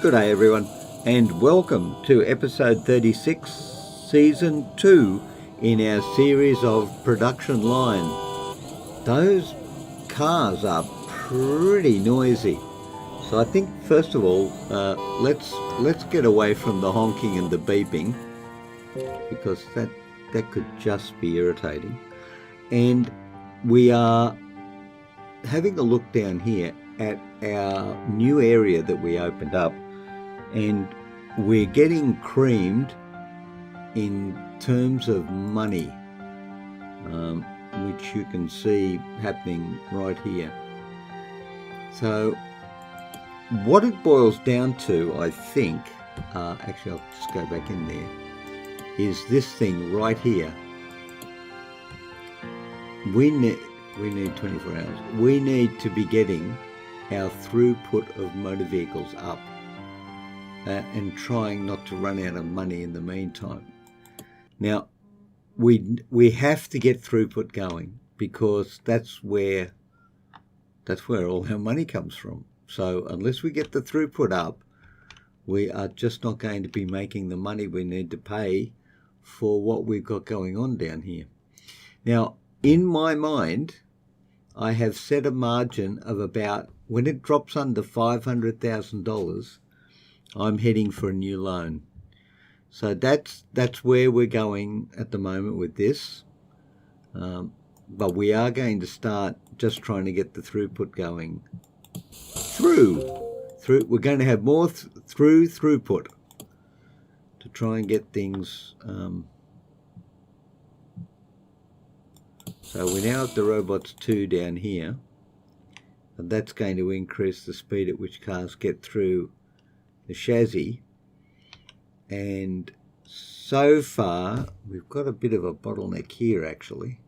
Good day everyone, and welcome to episode 36, season 2 in our series of production line. Those cars are pretty noisy, so I think first of all let's get away from the honking and the beeping, because that could just be irritating. And we are having a look down here at our new area that we opened up, and we're getting creamed in terms of money, which you can see happening right here. So what it boils down to, I think, actually I'll just go back in there, is this thing right here. We need 24 hours. We need to be getting our throughput of motor vehicles up, and trying not to run out of money in the meantime. Now, we have to get throughput going, because that's where all our money comes from. So unless we get the throughput up, we are just not going to be making the money we need to pay for what we've got going on down here. Now, in my mind, I have set a margin of about, when it drops under $500,000, I'm heading for a new loan. So that's where we're going at the moment with this. But we are going to start just trying to get the throughput going. We're going to have more throughput to try and get things. So we now have the robots 2 down here, and that's going to increase the speed at which cars get through the chassis. And so far we've got a bit of a bottleneck here actually,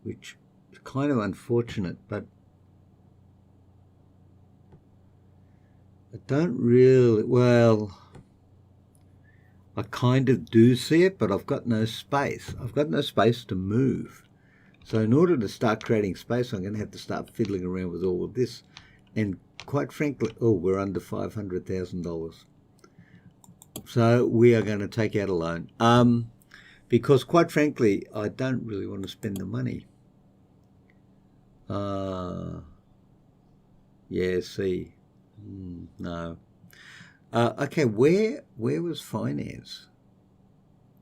which is kind of unfortunate, but I don't really, well, I kind of do see it, but I've got no space. I've got no space to move. So in order to start creating space, I'm going to have to start fiddling around with all of this. And quite frankly, we're under $500,000. So we are going to take out a loan. Because quite frankly, I don't really want to spend the money. Yeah, see. No. Okay, where was finance?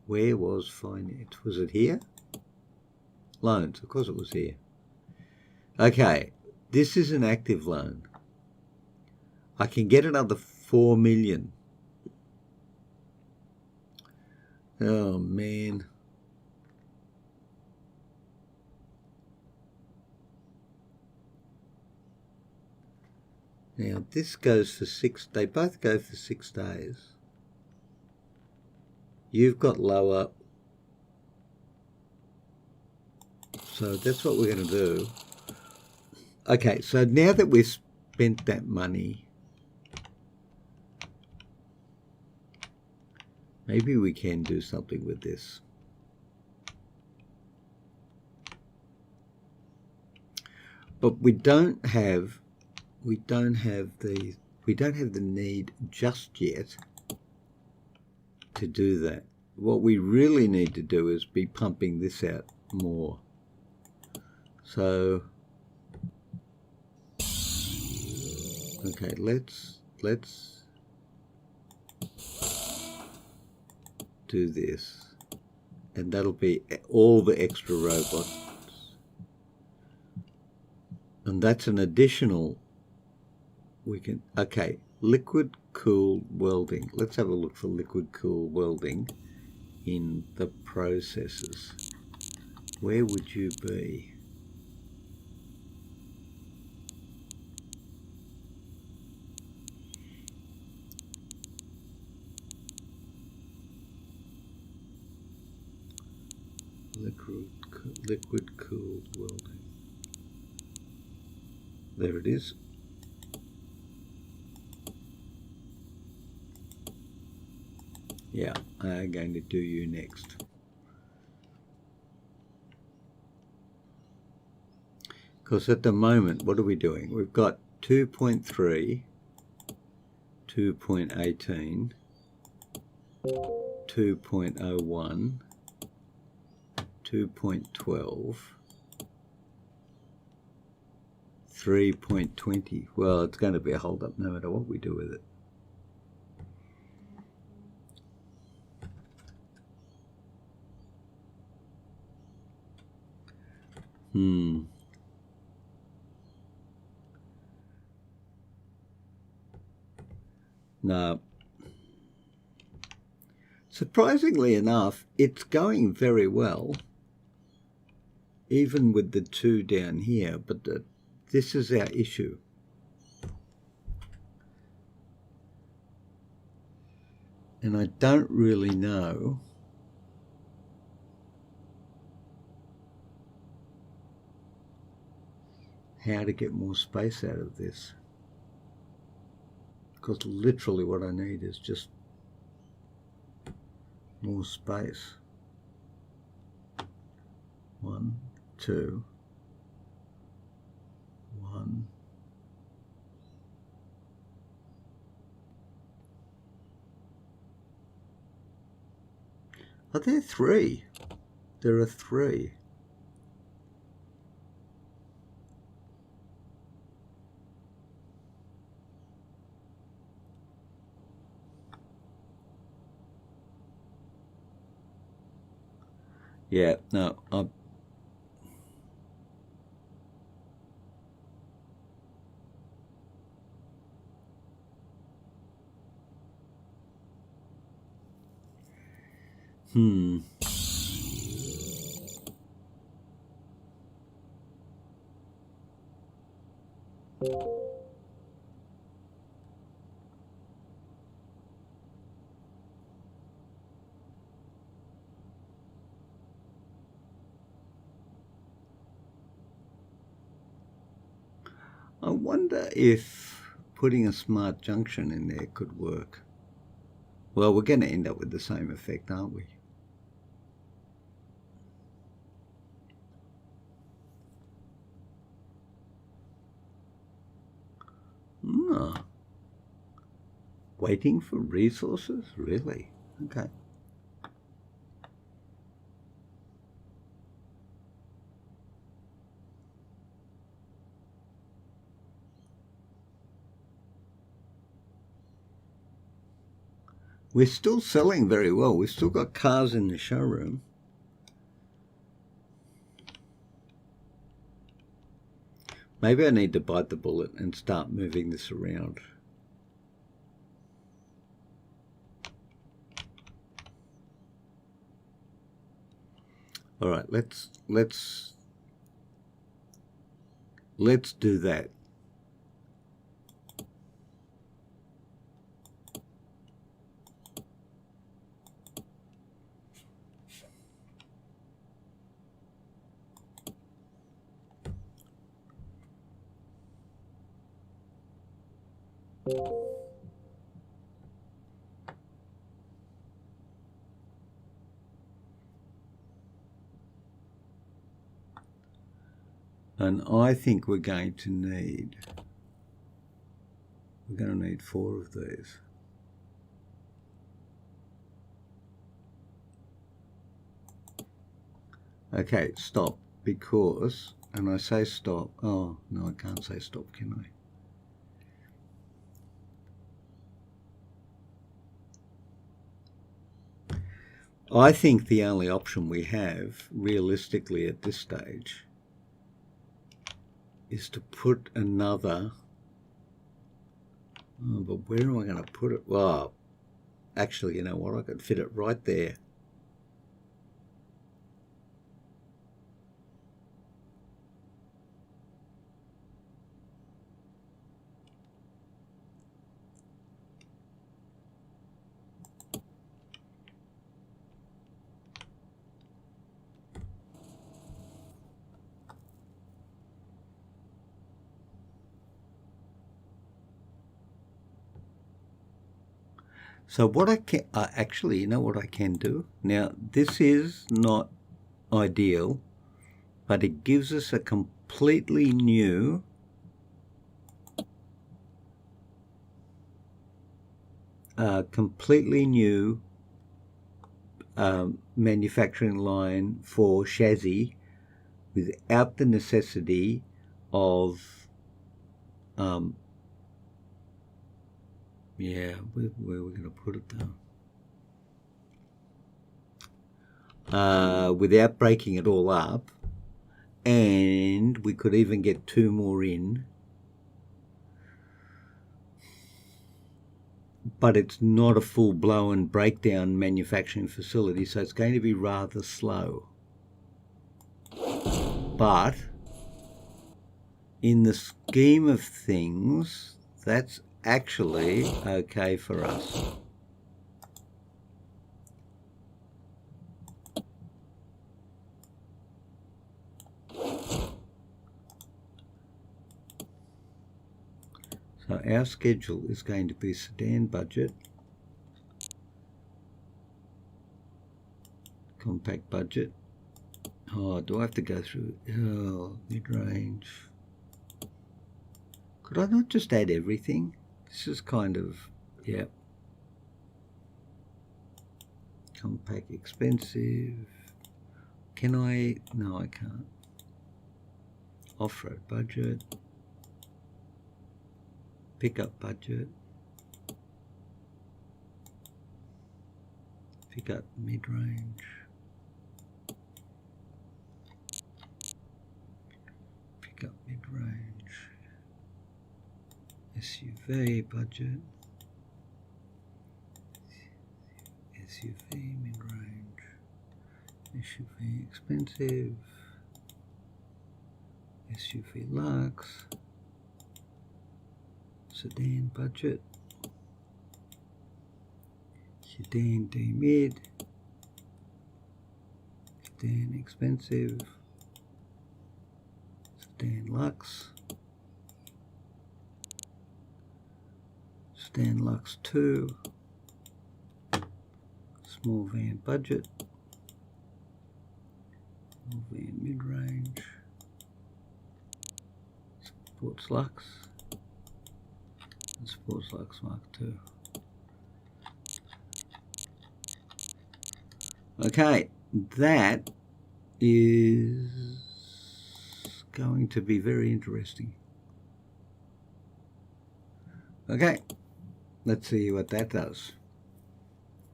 Where was finance? Was it here? Loans, of course it was here. Okay, this is an active loan. I can get another 4 million. Oh man. Now this goes for 6, they both go for 6 days. You've got lower. So that's what we're going to do. Okay, so now that we've spent that money, maybe we can do something with this. But we don't have the need just yet to do that. What we really need to do is be pumping this out more. So okay, let's do this, and that'll be all the extra robots, and that's an additional. We can, okay, liquid cooled welding. Let's have a look for liquid cooled welding in the processes. Where would you be? Liquid cooled welding. There it is. Yeah, I'm going to do you next. Because at the moment, what are we doing? We've got 2.3, 2.18, 2.01, 2.12, 3.20. Well, it's going to be a hold up no matter what we do with it. No. Surprisingly enough, it's going very well, even with the 2 down here, but this is our issue. And I don't really know how to get more space out of this. Because literally what I need is just more space. 1, 2, 1. Are there 3? There are 3. Yeah, no, I wonder if putting a smart junction in there could work. Well, we're going to end up with the same effect, aren't we? Waiting for resources? Really? Okay. We're still selling very well. We've still got cars in the showroom. Maybe I need to bite the bullet and start moving this around. All right, let's do that. And I think we're going to need 4 of these. Okay, stop, because, and I say stop, oh, no, I can't say stop, can I? I think the only option we have, realistically at this stage, is to put another, oh, but where am I going to put it? Well, actually, you know what, I could fit it right there. So what I can, actually, you know what I can do? Now, this is not ideal, but it gives us a completely new a completely new manufacturing line for chassis without the necessity of where are we going to put it though? Without breaking it all up, and we could even get 2 more in, but it's not a full-blown breakdown manufacturing facility, so it's going to be rather slow. But in the scheme of things, that's actually okay for us. So our schedule is going to be sedan budget, compact budget. Oh, do I have to go through? Oh, mid-range. Could I not just add everything? This is kind of, yeah. Compact expensive. Can I? No, I can't. Off-road budget. Pickup budget. Pickup mid-range. Pickup mid-range. SUV budget. SUV mid-range. SUV expensive. SUV Lux. Sedan budget. Sedan D mid. Sedan expensive. Sedan Lux. Sedan Lux 2. Small van budget. Small van mid-range. Sports Lux. And Sports Lux Mark 2. Okay, that is going to be very interesting. Okay, let's see what that does.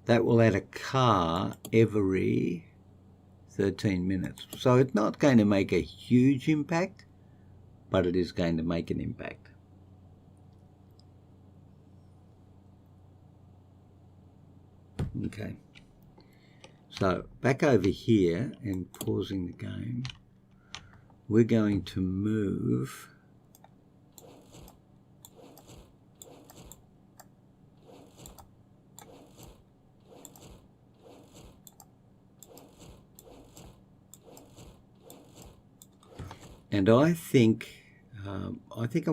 That will add a car every 13 minutes. So it's not going to make a huge impact, but it is going to make an impact. Okay. So back over here and pausing the game, we're going to move and I think I'm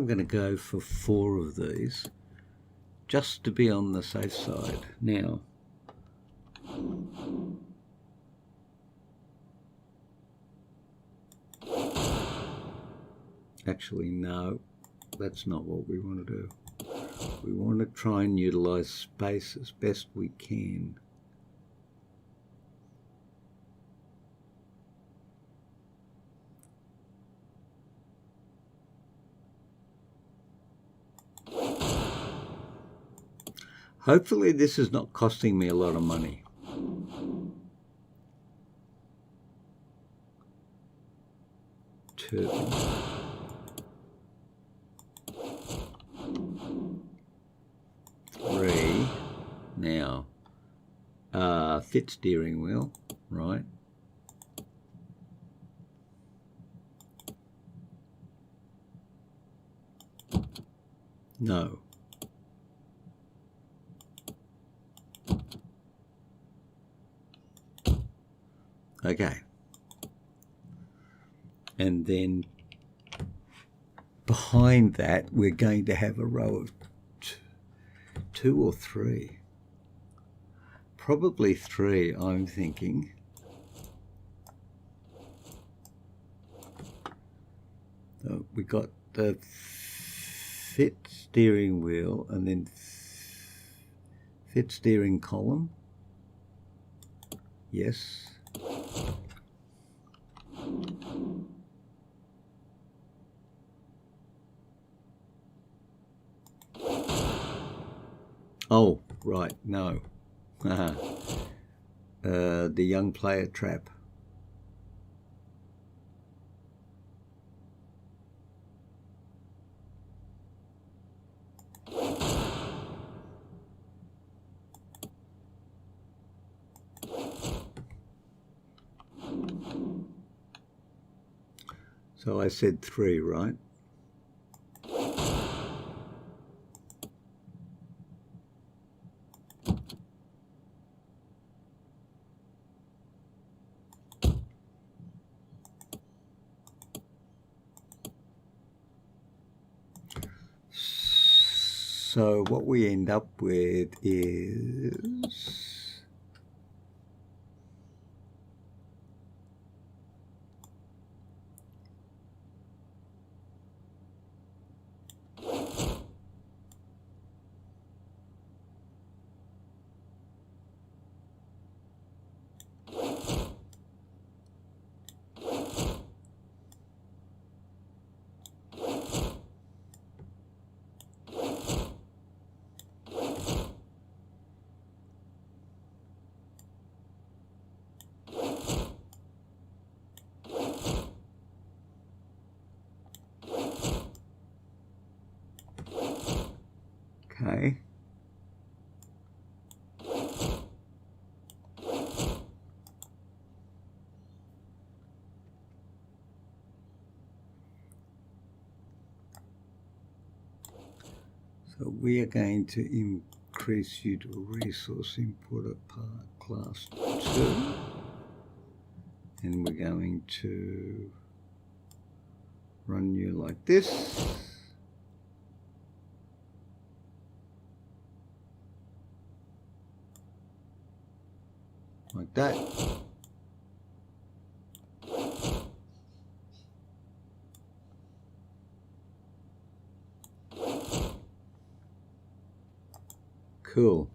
going to go for 4 of these just to be on the safe side. Now, actually, no, that's not what we want to do. We want to try and utilize space as best we can. Hopefully this is not costing me a lot of money. Turbine. Three. Now, fit steering wheel, right? No. Okay. And then behind that, we're going to have a row of 2 or 3. Probably 3, I'm thinking. So we got the fit steering wheel and then Fit steering column. Yes. Oh, right, no. The young player trap. So I said 3, right? So what we end up with is okay. So we are going to increase you to resource importer part class 2. And we're going to run you like this. Like that. Cool.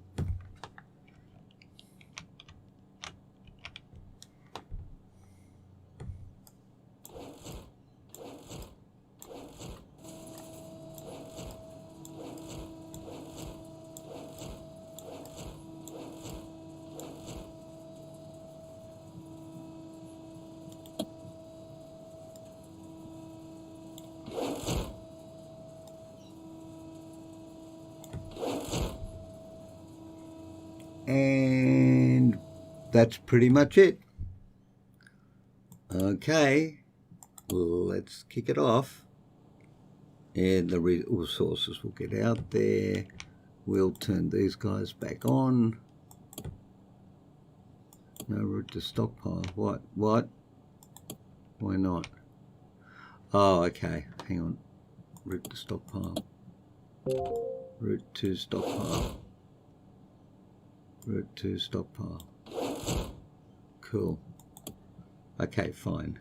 And that's pretty much it. Okay, let's kick it off. And the resources will get out there. We'll turn these guys back on. No route to stockpile. What? Why not? Oh, okay. Hang on. Route to stockpile. Route to stockpile. Route to stockpile. Cool. Okay, fine.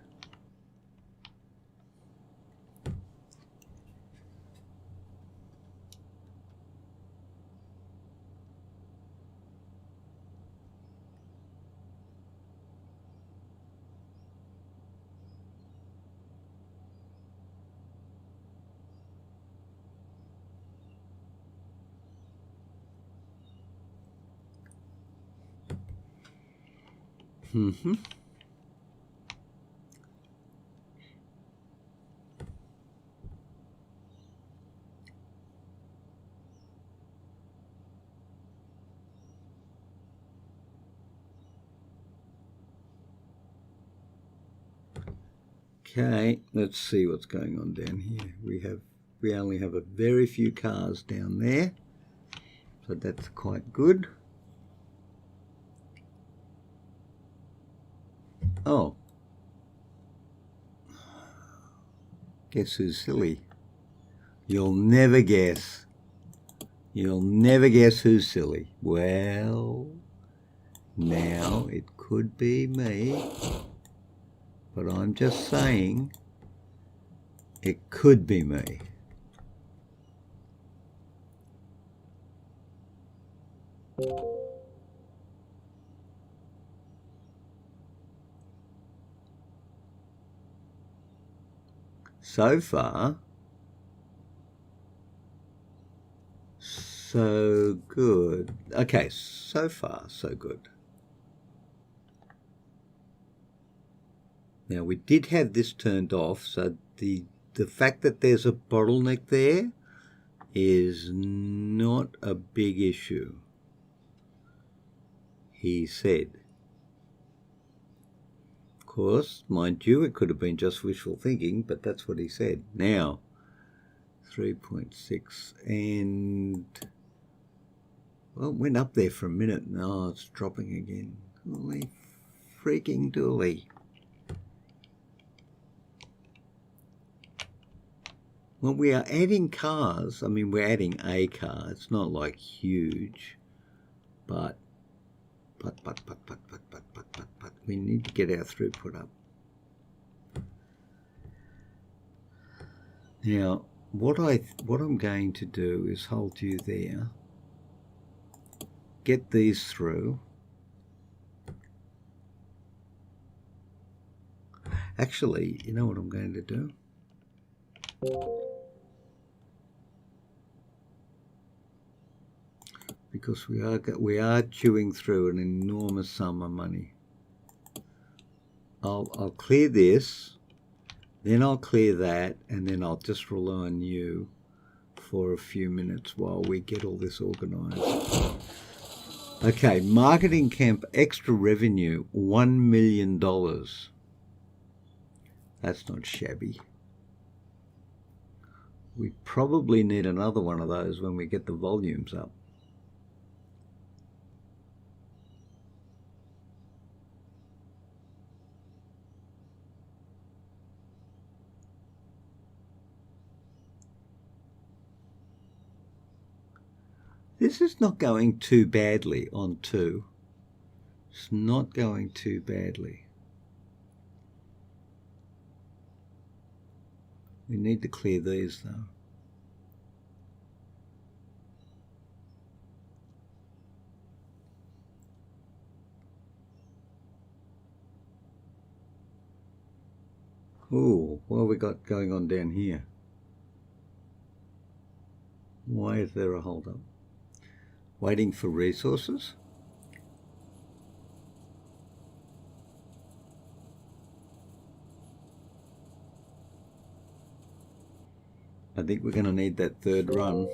Mm-hmm. Okay, let's see what's going on down here. We only have a very few cars down there, so that's quite good. Oh, guess who's silly? You'll never guess. You'll never guess who's silly. Well, now it could be me, but I'm just saying it could be me. So far, so good. Okay, so far, so good. Now, we did have this turned off, so the fact that there's a bottleneck there is not a big issue, he said. Of course, mind you, it could have been just wishful thinking, but that's what he said. Now, 3.6, and well, it went up there for a minute. Now it's dropping again. Holy freaking dooly. Well, we are adding cars. I mean, we're adding a car. It's not like huge, but we need to get our throughput up. Now, what I'm going to do is hold you there, get these through. Actually, you know what I'm going to do? Because we are chewing through an enormous sum of money. I'll clear this, then I'll clear that, and then I'll just rely on you for a few minutes while we get all this organized. Okay, marketing camp extra revenue, $1 million. That's not shabby. We probably need another one of those when we get the volumes up. This is not going too badly on 2. It's not going too badly. We need to clear these though. Ooh, what have we got going on down here? Why is there a hold up? Waiting for resources? I think we're going to need that third run.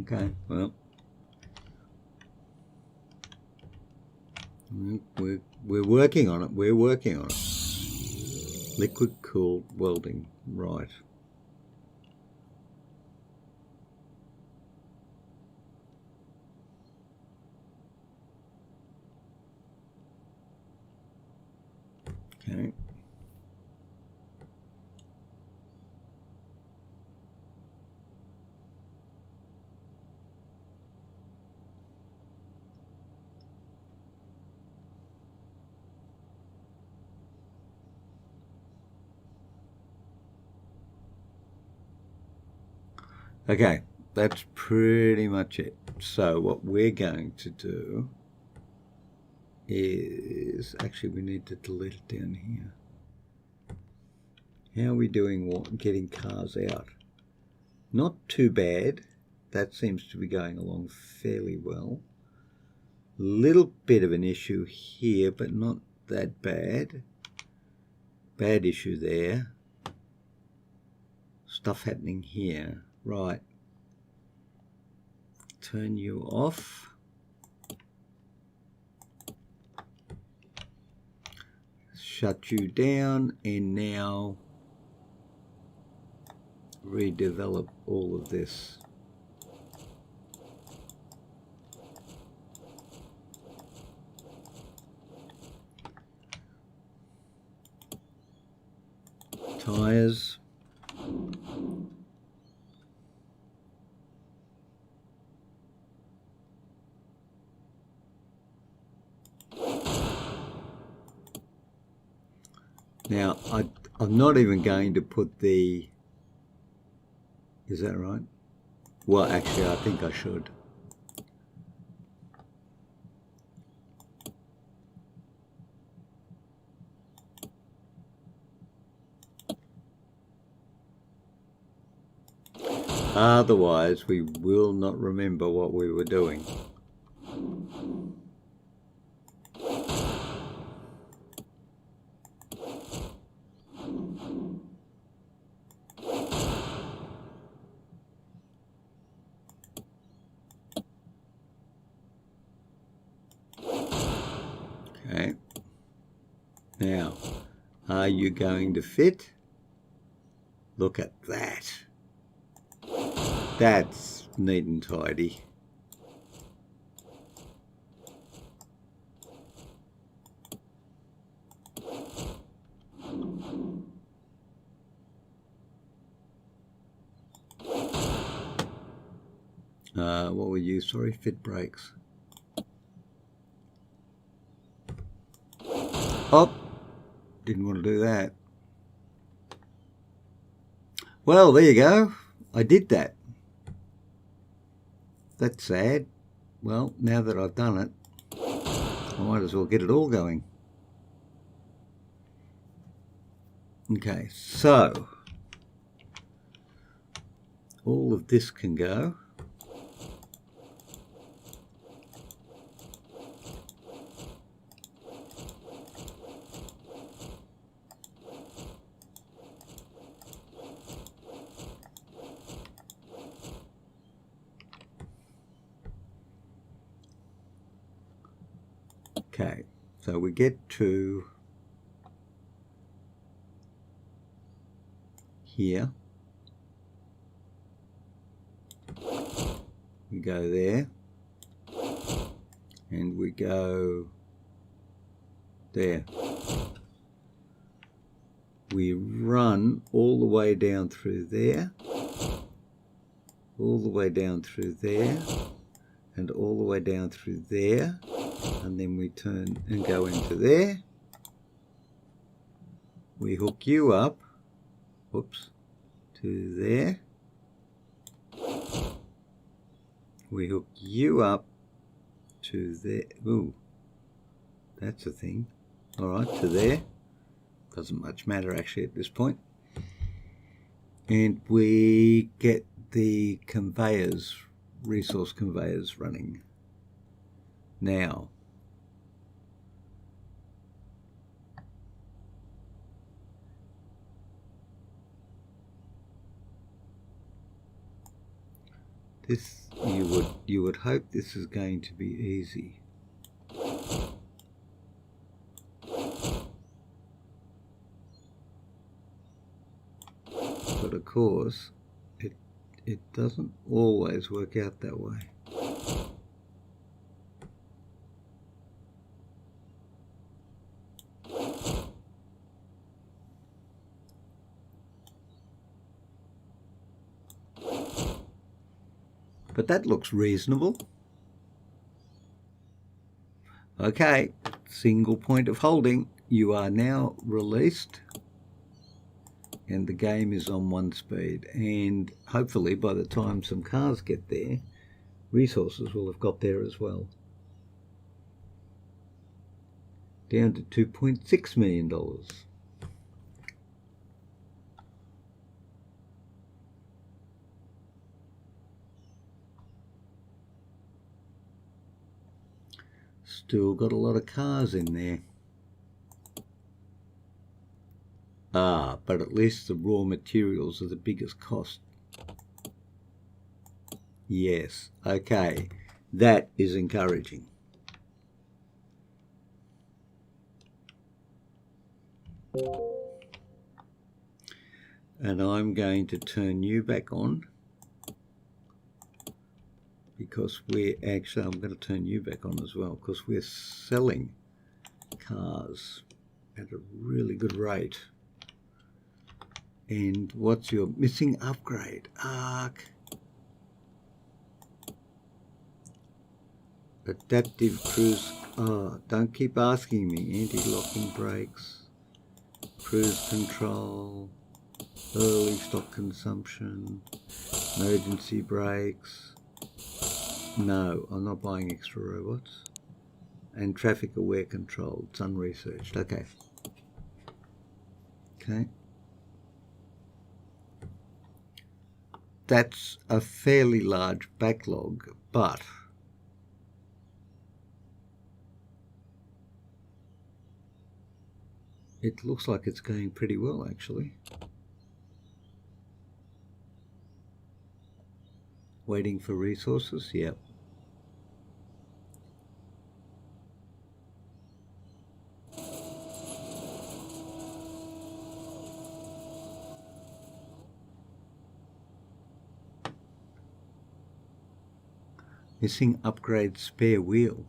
Okay, well, we're working on it. We're working on it. Liquid cooled welding, right. Okay. Okay, that's pretty much it. So what we're going to do is, actually we need to delete it down here. How are we doing getting cars out? Not too bad. That seems to be going along fairly well. Little bit of an issue here, but not that bad. Bad issue there. Stuff happening here. Right. Turn you off. Shut you down, and now redevelop all of this. Tires. Now, I'm not even going to put the Is that right? Well, actually, I think I should. Otherwise, we will not remember what we were doing. Okay. Now, are you going to fit? Look at that. That's neat and tidy. What were you? Sorry, fit brakes. Oh, didn't want to do that. Well, there you go. I did that. That's sad. Well, now that I've done it, I might as well get it all going. Okay, so all of this can go. Okay, so we get to here, we go there, and we go there. We run all the way down through there, all the way down through there, and all the way down through there, and then we turn and go into there. We hook you up, whoops, to there. We hook you up to there. Ooh, that's a thing. All right, to there. Doesn't much matter actually at this point. And we get the conveyors, resource conveyors running. Now, this, you would hope this is going to be easy. But of course, it doesn't always work out that way. But that looks reasonable. Okay, single point of holding. You are now released. And the game is on 1 speed. And hopefully by the time some cars get there, resources will have got there as well. Down to $2.6 million. Still got a lot of cars in there. But at least the raw materials are the biggest cost. Yes, okay. That is encouraging. And I'm going to turn you back on. Because we're actually, I'm going to turn you back on as well, because we're selling cars at a really good rate. And what's your missing upgrade? Arc. Adaptive cruise. Oh, don't keep asking me. Anti-locking brakes. Cruise control. Early stock consumption. Emergency brakes. No, I'm not buying extra robots. And traffic aware control. It's unresearched. Okay. Okay. That's a fairly large backlog, but it looks like it's going pretty well, actually. Waiting for resources? Yep. Missing upgrade spare wheel.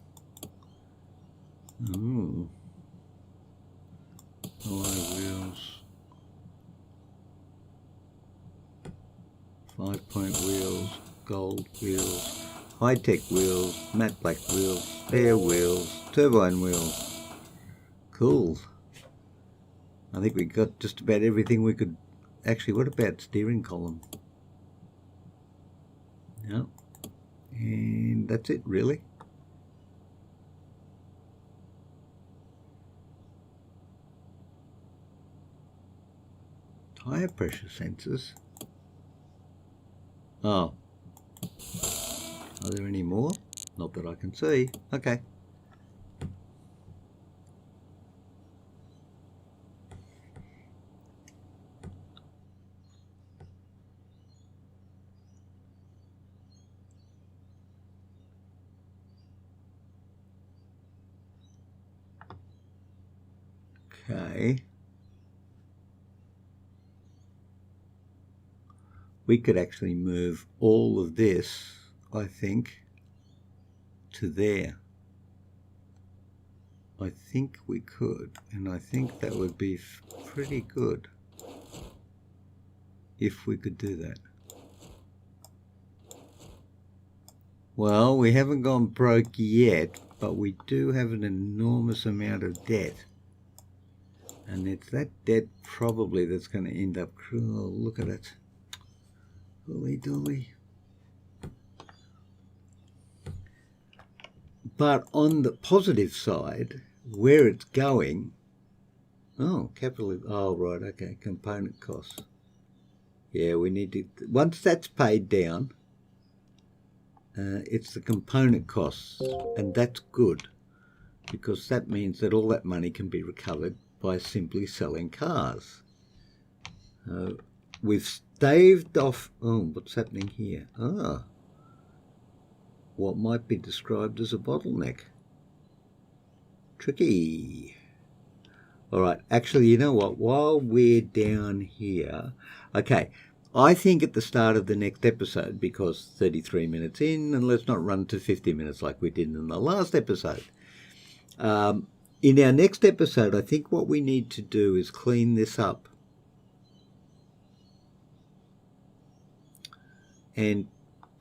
Ooh. Alloy wheels. 5-point wheels. Gold wheels. High-tech wheels. Matte black wheels. Spare wheels. Turbine wheels. Cool. I think we got just about everything we could. Actually, what about steering column? No. And that's it, really. Tire pressure sensors. Oh. Are there any more? Not that I can see. Okay. Okay. We could actually move all of this, I think, to there. I think we could, and I think that would be pretty good if we could do that. Well, we haven't gone broke yet, but we do have an enormous amount of debt. And it's that debt probably that's going to end up, oh, look at it. Holy dooly. But on the positive side, where it's going, oh, capital, oh, right, okay, component costs. Yeah, we need to, once that's paid down, it's the component costs, and that's good, because that means that all that money can be recovered by simply selling cars. We've staved off, oh, what's happening here? Ah, what might be described as a bottleneck. Tricky. All right, actually, you know what? While we're down here, okay, I think at the start of the next episode, because 33 minutes in, and let's not run to 50 minutes like we did in the last episode. In our next episode, I think what we need to do is clean this up and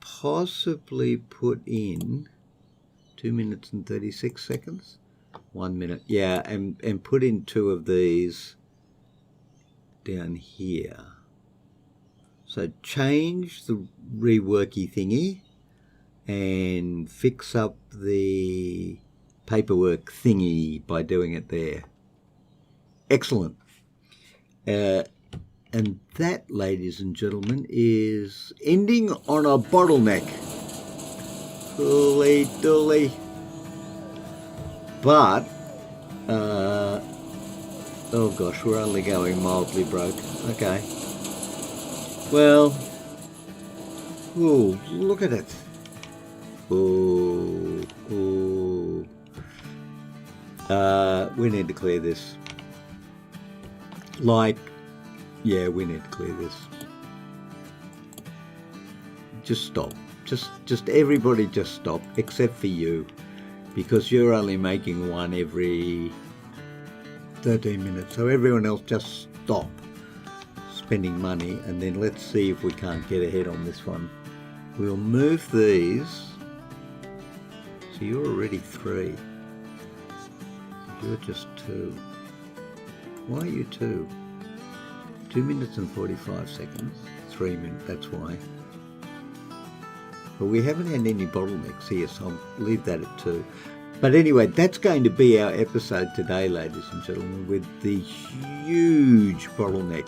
possibly put in 2 minutes and 36 seconds. 1 minute, yeah, and put in 2 of these down here. So change the reworky thingy and fix up the paperwork thingy by doing it there. Excellent. And that, ladies and gentlemen, is ending on a bottleneck. Holy dooly. But, oh gosh, we're only going mildly broke. Okay. Well, ooh, look at it. Ooh, ooh. We need to clear this. Like, yeah, we need to clear this. Just stop. Just everybody just stop, except for you. Because you're only making one every 13 minutes. So everyone else just stop spending money, and then let's see if we can't get ahead on this one. We'll move these. So you're already 3. You're just 2. Why are you 2? 2 minutes and 45 seconds. 3 minutes, that's why. But we haven't had any bottlenecks here, so I'll leave that at 2. But anyway, that's going to be our episode today, ladies and gentlemen, with the huge bottleneck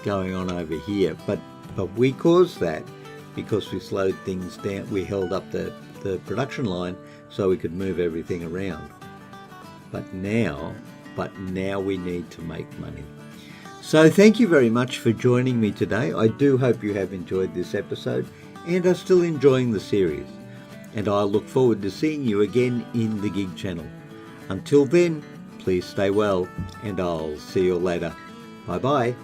going on over here. But we caused that because we slowed things down. We held up the production line so we could move everything around. But now we need to make money. So thank you very much for joining me today. I do hope you have enjoyed this episode and are still enjoying the series. And I look forward to seeing you again in the Gig Channel. Until then, please stay well, and I'll see you later. Bye-bye.